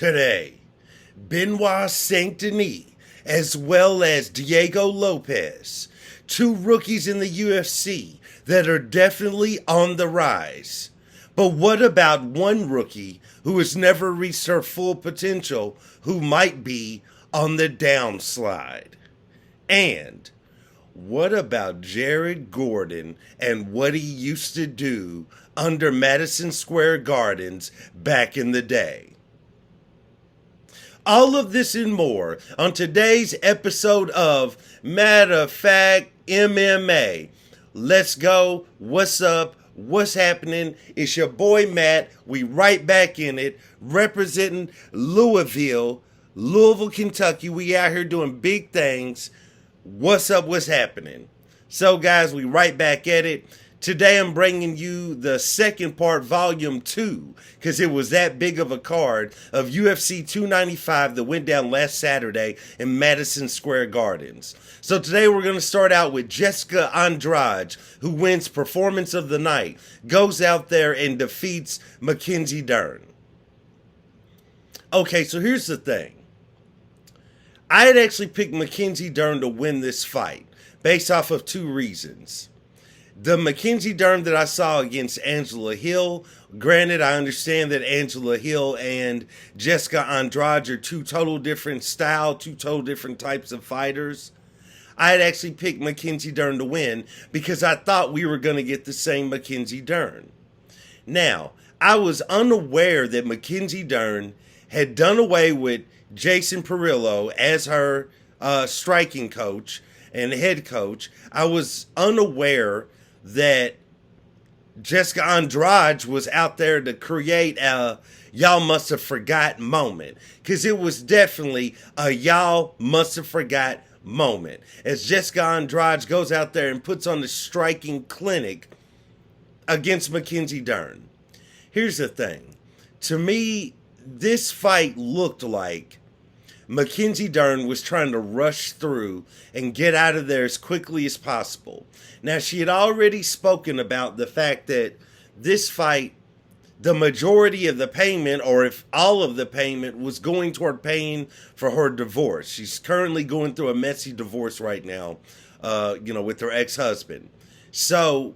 Today, Benoit Saint Denis, as well as Diego Lopes, two rookies in the UFC that are definitely on the rise. But what about one rookie who has never reached her full potential, who might be on the downslide? And what about Jared Gordon and what he used to do under Madison Square Gardens back in the day? All of this and more on today's episode of Matter of Fact MMA. Let's go. What's up? What's happening? It's your boy Matt. We right back in it, representing Louisville, Kentucky. We out here doing big things. What's up? What's happening? So guys, we right back at it. Today I'm bringing you the second part, volume 2, because it was that big of a card of UFC 295 that went down last Saturday in Madison Square Gardens. So today we're going to start out with Jessica Andrade, who wins Performance of the Night, goes out there and defeats Mackenzie Dern. Okay, so here's the thing. I had actually picked Mackenzie Dern to win this fight based off of two reasons. The Mackenzie Dern that I saw against Angela Hill, granted, I understand that Angela Hill and Jessica Andrade are two total different style, two total different types of fighters. I had actually picked Mackenzie Dern to win because I thought we were going to get the same Mackenzie Dern. Now, I was unaware that Mackenzie Dern had done away with Jason Perillo as her striking coach and head coach. I was unaware that Jessica Andrade was out there to create a y'all must have forgot moment. Because it was definitely a y'all must have forgot moment. As Jessica Andrade goes out there and puts on the striking clinic against Mackenzie Dern. Here's the thing. To me, this fight looked like Mackenzie Dern was trying to rush through and get out of there as quickly as possible. Now, she had already spoken about the fact that this fight, the majority of the payment, or if all of the payment, was going toward paying for her divorce. She's currently going through a messy divorce right now, with her ex-husband. So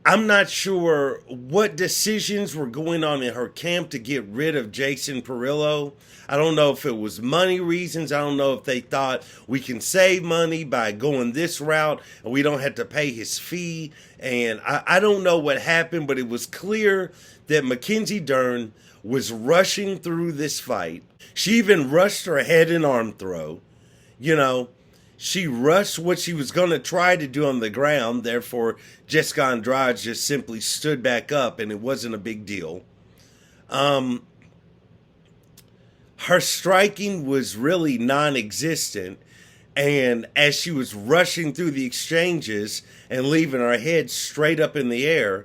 I'm not sure what decisions were going on in her camp to get rid of Jason Perillo. I don't know if it was money reasons. I don't know if they thought we can save money by going this route and we don't have to pay his fee. And I don't know what happened, but it was clear that Mackenzie Dern was rushing through this fight. She even rushed her head and arm throw. She rushed what she was going to try to do on the ground. Therefore, Jessica Andrade just simply stood back up, and it wasn't a big deal. Her striking was really non-existent, and as she was rushing through the exchanges and leaving her head straight up in the air,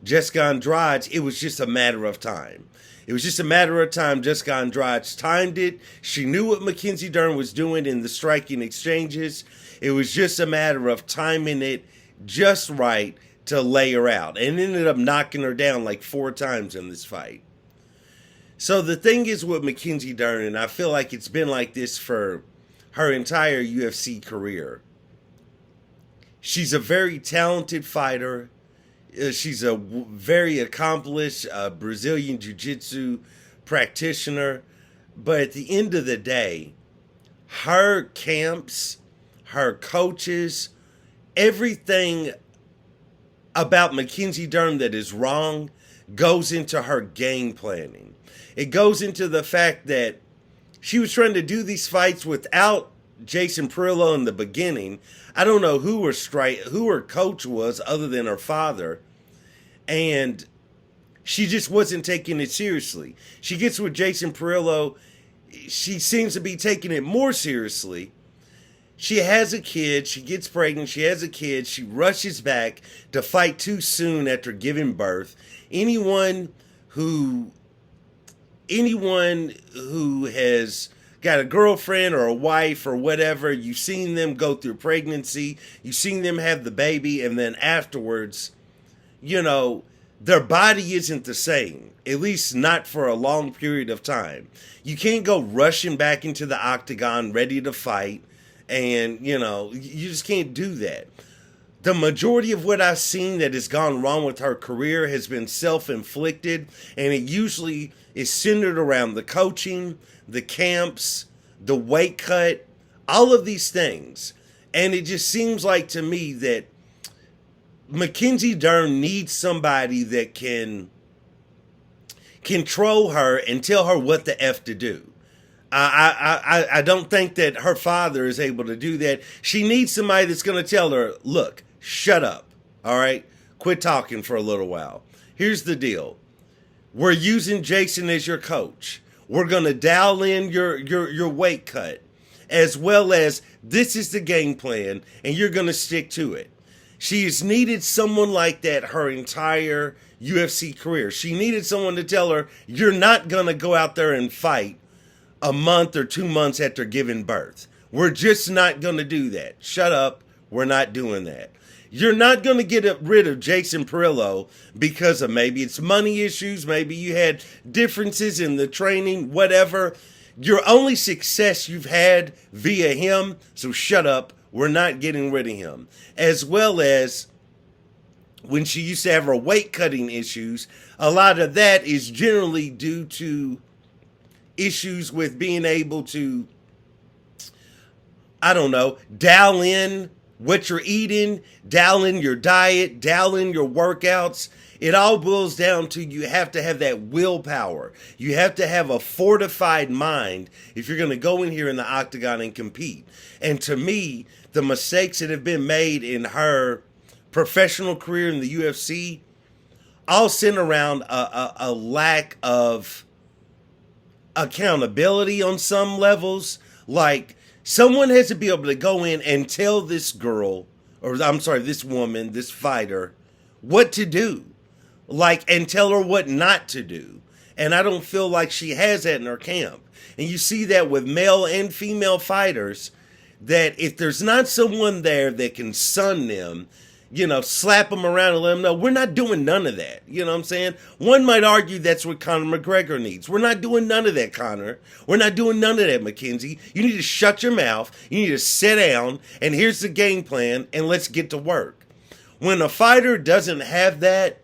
Jessica Andrade, it was just a matter of time. It was just a matter of time. Jessica Andrade timed it. She knew what Mackenzie Dern was doing in the striking exchanges. It was just a matter of timing it just right to lay her out. And ended up knocking her down like 4 times in this fight. So the thing is with Mackenzie Dern, and I feel like it's been like this for her entire UFC career. She's a very talented fighter. She's a very accomplished Brazilian Jiu-Jitsu practitioner. But at the end of the day, her camps, her coaches, everything about Mackenzie Dern that is wrong goes into her game planning. It goes into the fact that she was trying to do these fights without Jason Perillo in the beginning. I don't know who her coach was other than her father. And she just wasn't taking it seriously. She gets with Jason Perillo. She seems to be taking it more seriously. She has a kid. She gets pregnant. She has a kid. She rushes back to fight too soon after giving birth. Anyone who has got a girlfriend or a wife or whatever, you've seen them go through pregnancy, you've seen them have the baby, and then afterwards, their body isn't the same, at least not for a long period of time. You can't go rushing back into the octagon ready to fight, and you just can't do that. The majority of what I've seen that has gone wrong with her career has been self-inflicted, and it usually is centered around the coaching, the camps, the weight cut, all of these things. And it just seems like to me that Mackenzie Dern needs somebody that can control her and tell her what the F to do. I don't think that her father is able to do that. She needs somebody that's going to tell her, look, shut up, all right? Quit talking for a little while. Here's the deal. We're using Jason as your coach. We're going to dial in your weight cut, as well as this is the game plan, and you're going to stick to it. She has needed someone like that her entire UFC career. She needed someone to tell her, you're not going to go out there and fight a month or 2 months after giving birth. We're just not going to do that. Shut up. We're not doing that. You're not going to get rid of Jason Perillo because of maybe it's money issues, maybe you had differences in the training, whatever. Your only success you've had via him, so shut up. We're not getting rid of him. As well as when she used to have her weight cutting issues, a lot of that is generally due to issues with being able to, dial in what you're eating, dial in your diet, dial in your workouts. It all boils down to you have to have that willpower. You have to have a fortified mind if you're going to go in here in the octagon and compete. And to me, the mistakes that have been made in her professional career in the UFC all center around a lack of accountability on some levels. Like, someone has to be able to go in and tell this this woman, this fighter, what to do. And tell her what not to do. And I don't feel like she has that in her camp. And you see that with male and female fighters, that if there's not someone there that can sun them, slap them around and let them know, we're not doing none of that. You know what I'm saying? One might argue that's what Conor McGregor needs. We're not doing none of that, Conor. We're not doing none of that, Mackenzie. You need to shut your mouth. You need to sit down, and here's the game plan, and let's get to work. When a fighter doesn't have that,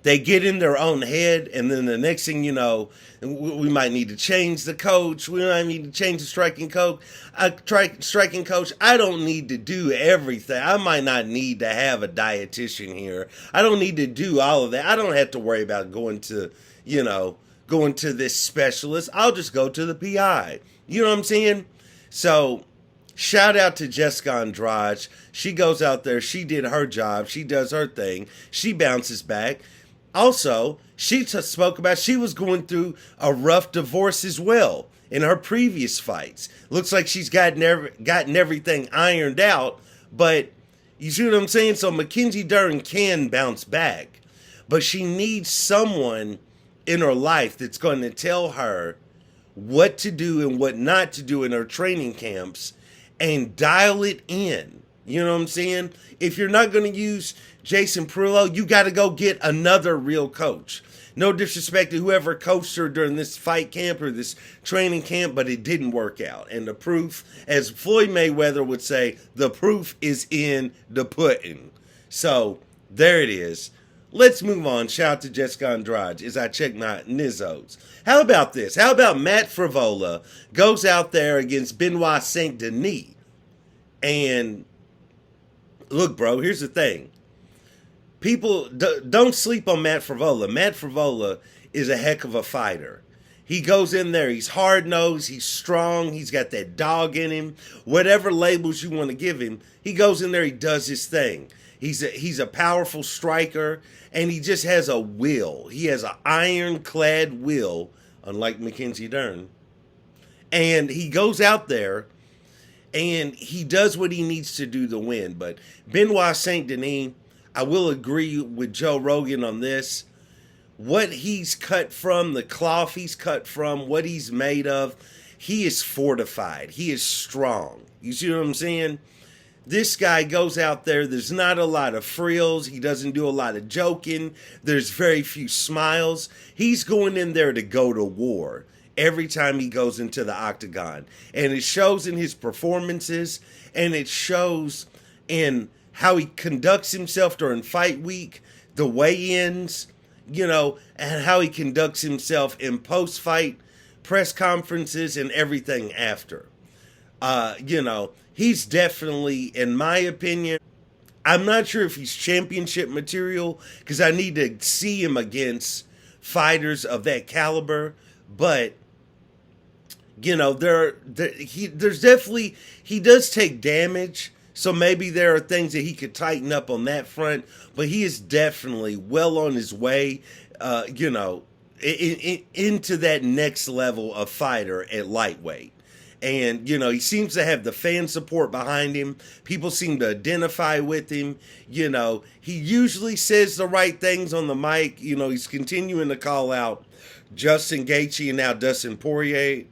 they get in their own head, and then the next thing you know, we might need to change the coach. We might need to change the striking coach. Striking coach, I don't need to do everything. I might not need to have a dietitian here. I don't need to do all of that. I don't have to worry about going to this specialist. I'll just go to the PI. You know what I'm saying? So, shout out to Jessica Andrade. She goes out there. She did her job. She does her thing. She bounces back. Also, she spoke about she was going through a rough divorce as well in her previous fights. Looks like she's gotten everything ironed out, but you see what I'm saying? So Mackenzie Dern can bounce back, but she needs someone in her life that's going to tell her what to do and what not to do in her training camps and dial it in. You know what I'm saying? If you're not going to use Jason Perillo, you got to go get another real coach. No disrespect to whoever coached her during this fight camp or this training camp, but it didn't work out. And the proof, as Floyd Mayweather would say, the proof is in the pudding. So, there it is. Let's move on. Shout out to Jessica Andrade as I check my Nizzos. How about this? How about Matt Frivola goes out there against Benoit St. Denis? And look, bro, here's the thing. People, don't sleep on Matt Frivola. Matt Frivola is a heck of a fighter. He goes in there, he's hard-nosed, he's strong, he's got that dog in him. Whatever labels you want to give him, he goes in there, he does his thing. He's a powerful striker, and he just has a will. He has an ironclad will, unlike Mackenzie Dern. And he goes out there, and he does what he needs to do to win. But Benoit St. Denis, I will agree with Joe Rogan on this. What he's cut from, the cloth he's cut from, what he's made of, he is fortified. He is strong. You see what I'm saying? This guy goes out there. There's not a lot of frills. He doesn't do a lot of joking. There's very few smiles. He's going in there to go to war every time he goes into the octagon. And it shows in his performances, and it shows in how he conducts himself during fight week, the weigh-ins, and how he conducts himself in post-fight press conferences and everything after. He's definitely, in my opinion, I'm not sure if he's championship material because I need to see him against fighters of that caliber. But, there's definitely, he does take damage. So maybe there are things that he could tighten up on that front. But he is definitely well on his way, into that next level of fighter at lightweight. And, he seems to have the fan support behind him. People seem to identify with him. He usually says the right things on the mic. He's continuing to call out Justin Gaethje and now Dustin Poirier.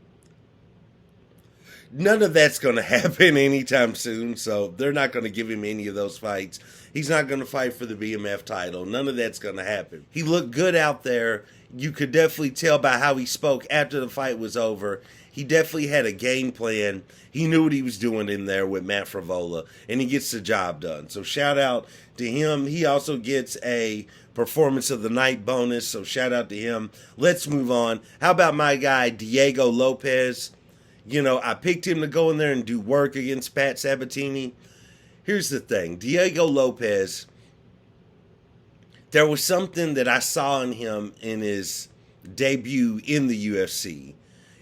None of that's going to happen anytime soon, so they're not going to give him any of those fights. He's not going to fight for the BMF title. None of that's going to happen. He looked good out there. You could definitely tell by how he spoke after the fight was over. He definitely had a game plan. He knew what he was doing in there with Matt Frevola, and he gets the job done. So shout out to him. He also gets a performance of the night bonus, so shout out to him. Let's move on. How about my guy, Diego Lopes? I picked him to go in there and do work against Pat Sabatini. Here's the thing. Diego Lopes, there was something that I saw in him in his debut in the UFC.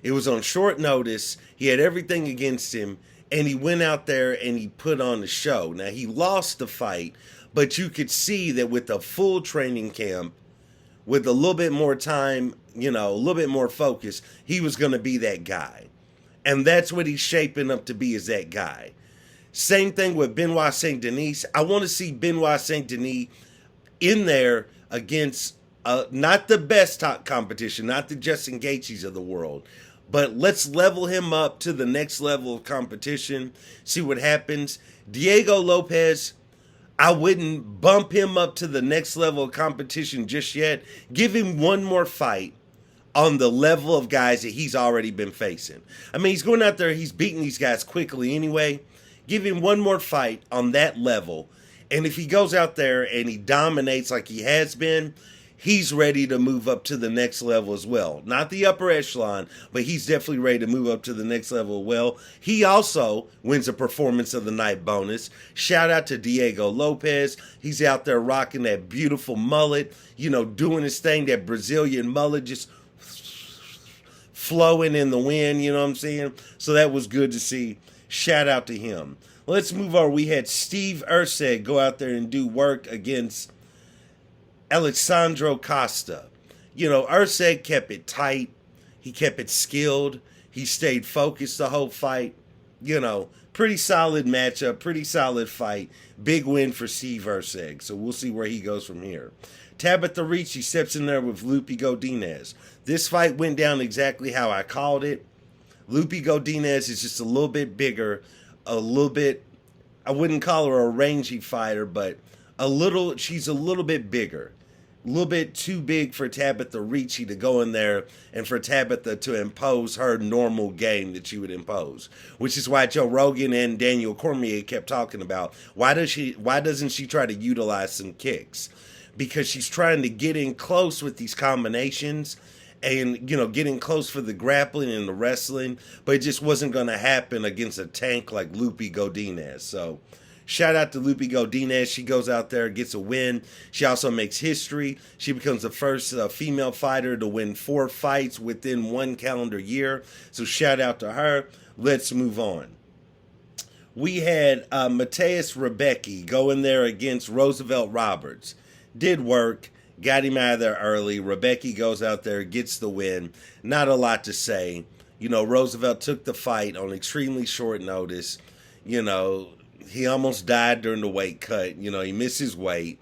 It was on short notice. He had everything against him, and he went out there and he put on the show. Now, he lost the fight, but you could see that with a full training camp, with a little bit more time, a little bit more focus, he was going to be that guy. And that's what he's shaping up to be, is that guy. Same thing with Benoit St. Denis. I want to see Benoit St. Denis in there against not the best top competition, not the Justin Gaethjes of the world, but let's level him up to the next level of competition, see what happens. Diego Lopes, I wouldn't bump him up to the next level of competition just yet. Give him one more fight on the level of guys that he's already been facing. I mean, he's going out there, he's beating these guys quickly anyway. Give him one more fight on that level. And if he goes out there and he dominates like he has been, he's ready to move up to the next level as well. Not the upper echelon, but he's definitely ready to move up to the next level as well. He also wins a performance of the night bonus. Shout out to Diego Lopes. He's out there rocking that beautiful mullet, doing his thing, that Brazilian mullet just flowing in the wind, you know what I'm saying? So that was good to see. Shout out to him. Let's move on. We had Steve Erceg go out there and do work against Alexandro Costa. Erceg kept it tight. He kept it skilled. He stayed focused the whole fight. Pretty solid matchup, pretty solid fight. Big win for Steve Erceg. So we'll see where he goes from here. Tabitha Ricci steps in there with Lupi Godinez. This fight went down exactly how I called it. Lupi Godinez is just a little bit bigger, a little bit, I wouldn't call her a rangy fighter, but she's a little bit bigger. A little bit too big for Tabitha Ricci to go in there and for Tabitha to impose her normal game that she would impose. Which is why Joe Rogan and Daniel Cormier kept talking about, why doesn't she try to utilize some kicks? Because she's trying to get in close with these combinations and, getting close for the grappling and the wrestling, but it just wasn't going to happen against a tank like Lupi Godinez. So shout out to Lupi Godinez. She goes out there, gets a win. She also makes history. She becomes the first female fighter to win 4 fights within 1 calendar year. So shout out to her. Let's move on. We had Mateus Rebecki go in there against Roosevelt Roberts. Did work, got him out of there early. Rebecki goes out there, gets the win. Not a lot to say. Roosevelt took the fight on extremely short notice. He almost died during the weight cut. He missed his weight.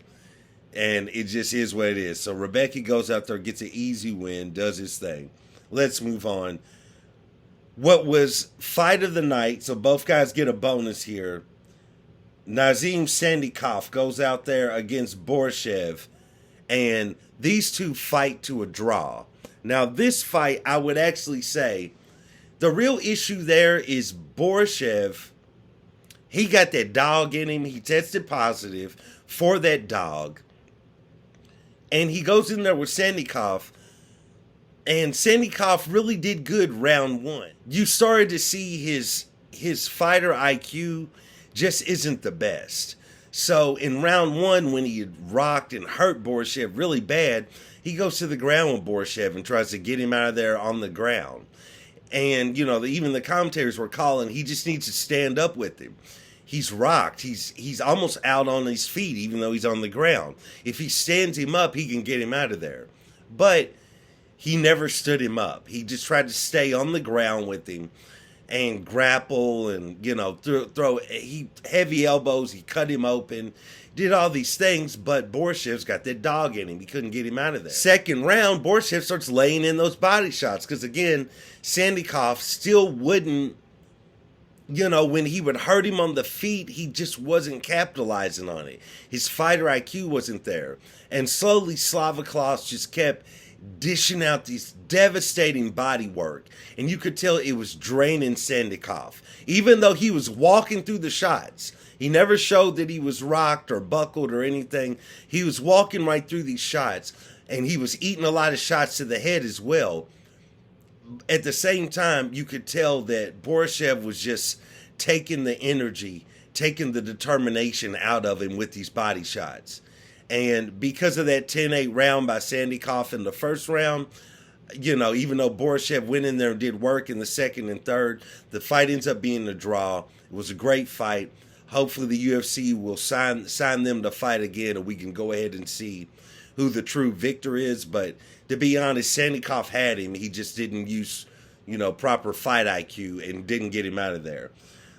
And it just is what it is. So Rebecki goes out there, gets an easy win, does his thing. Let's move on. What was fight of the night, so both guys get a bonus here. Nazim Sandikov goes out there against Borshev, and these two fight to a draw. Now, this fight, I would actually say, the real issue there is Borshev. He got that dog in him. He tested positive for that dog. And he goes in there with Sandikov. And Sandikov really did good round one. You started to see his fighter IQ just isn't the best. So in round one, when he had rocked and hurt Borshev really bad, he goes to the ground with Borshev and tries to get him out of there on the ground. And, you know, even the commentators were calling, he just needs to stand up with him. He's rocked. He's almost out on his feet, even though he's on the ground. If he stands him up, he can get him out of there. But he never stood him up. He just tried to stay on the ground with him and grapple and, you know, throw heavy elbows. He cut him open, did all these things, but Borshev's got that dog in him. He couldn't get him out of there. Second round, Borshev starts laying in those body shots because, again, Sandikov still wouldn't, you know, when he would hurt him on the feet, he just wasn't capitalizing on it. His fighter IQ wasn't there. And slowly, Slava Klaus just kept dishing out these devastating body work. And you could tell it was draining Sandikov. Even though he was walking through the shots, he never showed that he was rocked or buckled or anything. He was walking right through these shots. And he was eating a lot of shots to the head as well. At the same time, you could tell that Borshev was just taking the energy, taking the determination out of him with these body shots. And because of that 10-8 round by Sandikov in the first round, you know, even though Borshev went in there and did work in the second and third, the fight ends up being a draw. It was a great fight. Hopefully the UFC will sign them to fight again, and we can go ahead and see who the true victor is. But to be honest, Sandikov had him. He just didn't use, you know, proper fight IQ and didn't get him out of there.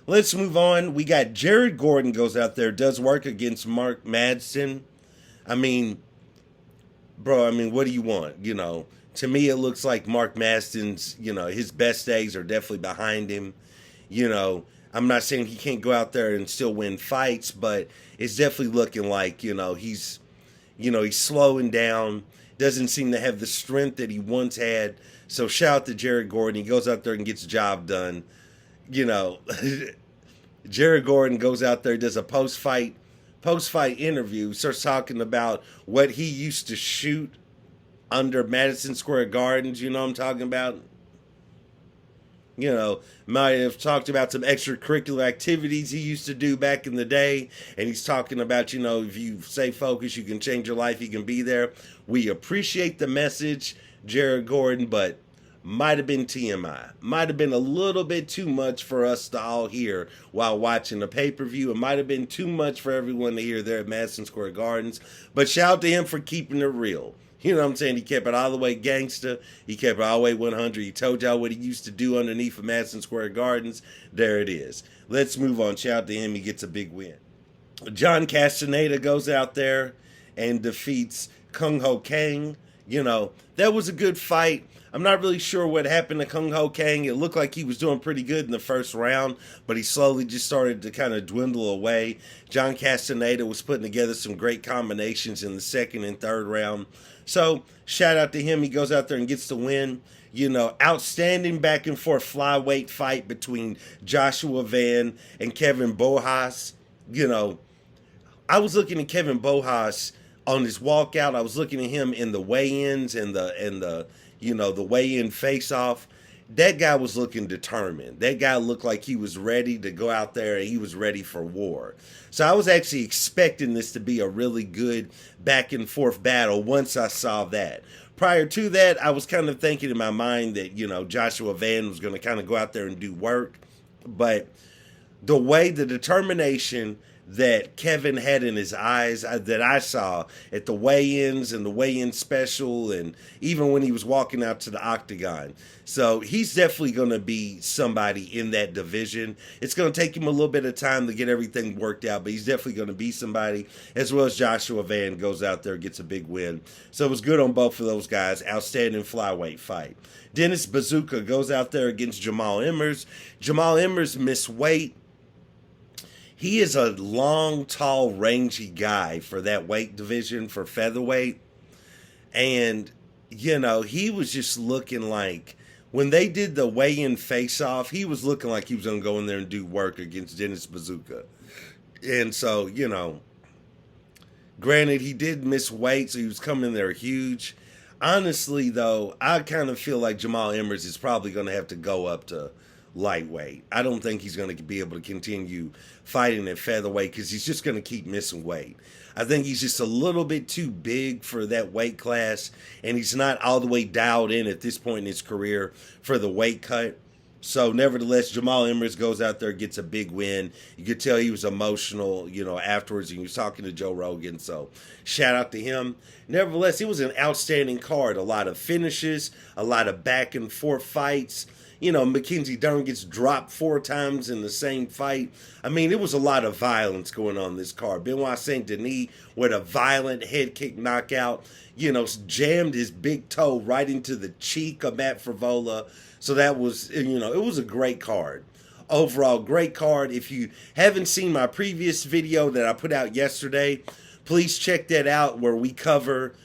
Let's move on. We got Jared Gordon goes out there, does work against Mark Madsen. I mean, bro, what do you want? You know, to me, it looks like Mark Madsen's, you know, his best days are definitely behind him. You know, I'm not saying he can't go out there and still win fights, but it's definitely looking like, he's slowing down, doesn't seem to have the strength that he once had. So shout out to Jared Gordon. He goes out there and gets the job done. You know, Jared Gordon goes out there, does a post-fight interview, starts talking about what he used to shoot under Madison Square Gardens. You know what I'm talking about? You know, might have talked about some extracurricular activities he used to do back in the day. And he's talking about, if you stay focused, you can change your life, you can be there. We appreciate the message, Jared Gordon, but might have been TMI. Might have been a little bit too much for us to all hear while watching the pay-per-view. It might have been too much for everyone to hear there at Madison Square Gardens. But shout out to him for keeping it real. You know what I'm saying? He kept it all the way gangster. He kept it all the way 100. He told y'all what he used to do underneath of Madison Square Gardens. There it is. Let's move on. Shout out to him. He gets a big win. John Castaneda goes out there and defeats Kung Ho Kang. That was a good fight. I'm not really sure what happened to Kung Ho Kang. It looked like he was doing pretty good in the first round, but he slowly just started to kind of dwindle away. John Castaneda was putting together some great combinations in the second and third round. So, shout out to him. He goes out there and gets the win. Outstanding back and forth flyweight fight between Joshua Van and Kevin Bojas. I was looking at Kevin Bojas on his walkout. I was looking at him in the weigh-ins and the weigh-in face-off. That guy was looking determined. That guy looked like he was ready to go out there and he was ready for war. So I was actually expecting this to be a really good back-and-forth battle once I saw that. Prior to that, I was kind of thinking in my mind that, Joshua Van was going to kind of go out there and do work. But the way, the determination that Kevin had in his eyes that I saw at the weigh-ins and the weigh-in special and even when he was walking out to the octagon. So he's definitely going to be somebody in that division. It's going to take him a little bit of time to get everything worked out, but he's definitely going to be somebody, as well as Joshua Van goes out there and gets a big win. So it was good on both of those guys. Outstanding flyweight fight. Denis Bazooka goes out there against Jamal Emmers. Jamal Emmers missed weight. He is a long, tall, rangy guy for that weight division for featherweight. And, he was just looking like, when they did the weigh-in face-off, he was looking like he was going to go in there and do work against Denis Bazooka. And so, granted, he did miss weight, so he was coming in there huge. Honestly, though, I kind of feel like Jamal Emmers is probably going to have to go up to lightweight. I don't think he's going to be able to continue fighting at featherweight because he's just going to keep missing weight. I think he's just a little bit too big for that weight class, and he's not all the way dialed in at this point in his career for the weight cut. So, nevertheless, Jamal Emmers goes out there, gets a big win. You could tell he was emotional, afterwards, and he was talking to Joe Rogan. So, shout out to him. Nevertheless, it was an outstanding card. A lot of finishes, a lot of back and forth fights. Mackenzie Dern gets dropped 4 times in the same fight. I mean, it was a lot of violence going on in this card. Benoit St. Denis with a violent head kick knockout, jammed his big toe right into the cheek of Matt Frivola. So that was, it was a great card. Overall, great card. If you haven't seen my previous video that I put out yesterday, please check that out where we cover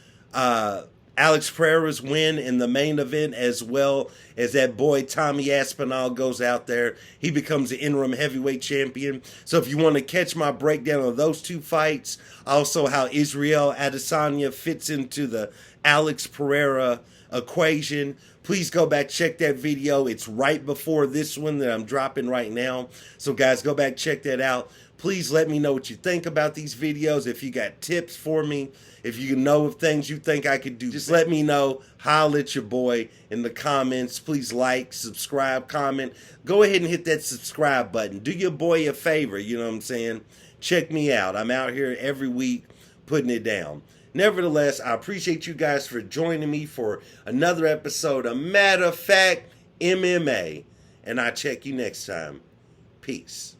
Alex Pereira's win in the main event, as well as that boy Tommy Aspinall goes out there. He becomes the interim heavyweight champion. So if you want to catch my breakdown of those 2 fights, also how Israel Adesanya fits into the Alex Pereira equation, please go back, check that video. It's right before this one that I'm dropping right now. So guys, go back, check that out. Please let me know what you think about these videos. If you got tips for me, if you know of things you think I could do, just let me know. Holler at your boy in the comments. Please like, subscribe, comment. Go ahead and hit that subscribe button. Do your boy a favor, you know what I'm saying? Check me out. I'm out here every week putting it down. Nevertheless, I appreciate you guys for joining me for another episode of Matter of Fact MMA. And I'll check you next time. Peace.